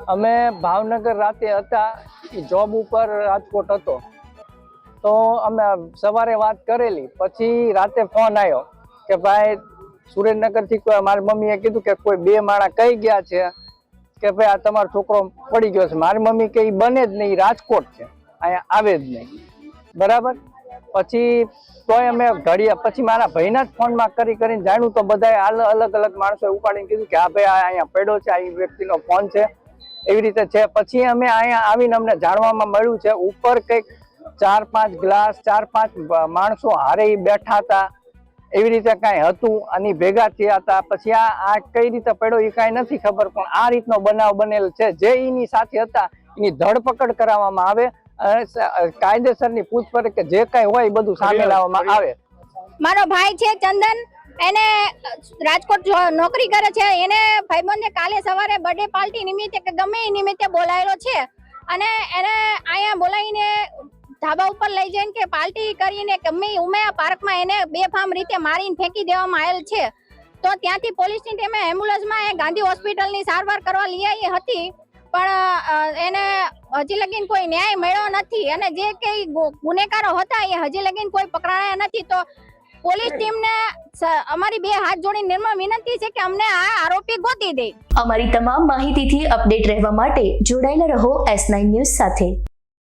અમે ભાવનગર રાતે હતા, જોબ ઉપર રાજકોટ હતો, તો અમે સવારે વાત કરેલી, પછી રાતે ફોન આવ્યો કે ભાઈ સુરેન્દ્રનગરથી કોઈ મારી મમ્મીએ કીધું કે કોઈ 2 માણા કઈ ગયા છે કે ભાઈ આ તમારો છોકરો પડી ગયો છે. મારી મમ્મી કે બને જ નહીં, રાજકોટ છે, અહીંયા આવે જ નહીં. બરાબર. પછી તોય અમે ઘડિયા પછી મારા ભાઈના જ ફોનમાં કરીને જાણ્યું તો બધાએ અલગ અલગ માણસોએ ઉપાડીને કીધું કે આ ભાઈ અહીંયા પડ્યો છે, આ વ્યક્તિનો ફોન છે, એવી રીતે છે. પછી અમે અહીંયા આવીને અમને જાણવામાં મળ્યું છે ઉપર કંઈક 4-5 ગ્લાસ 4-5 માણસો હારે બેઠા હતા, એવી રીતે કાંઈ હતું અને ભેગા થયા હતા. પછી આ કઈ રીતે પડ્યો એ કાંઈ નથી ખબર, પણ આ રીતનો બનાવ બનેલ છે. જે એની સાથે હતા એની ધરપકડ કરાવવામાં આવે, કાયદેસરની પૂછપરછ કે જે કાંઈ હોય બધું સામે લાવવામાં આવે. મારો ભાઈ છે ચંદન, એને રાજકોટ નોકરી કરે છે. એને ભાઈબંધને કાલે સવારે બર્થડે પાર્ટી નિમિત્તે કે ગમે એ નિમિત્તે બોલાયેલો છે અને એને અહીંયા બોલાવીને ધાબા ઉપર લઈ જઈને કે પાર્ટી કરીને ગમે ઉમેયા પાર્કમાં એને બેફામ રીતે મારીને ફેંકી દેવામાં આવેલ છે. તો ત્યાંથી પોલીસની ટીમે એમ્બ્યુલન્સમાં ગાંધી હોસ્પિટલની સારવાર કરવા લઈ આવી હતી, પણ એને હજી લગીન કોઈ ન્યાય મળ્યો નથી અને જે કઈ ગુનેગારો હતા એ હજી લગીન કોઈ પકડાયા નથી. તો પોલીસ ટીમને અમારી 2 હાથ જોડીને નિર્મળ વિનંતી છે કે અમને આ આરોપી ગોતી દે. અમારી તમામ માહિતીથી અપડેટ રહેવા માટે જોડાયેલા રહો S9 ન્યૂઝ સાથે.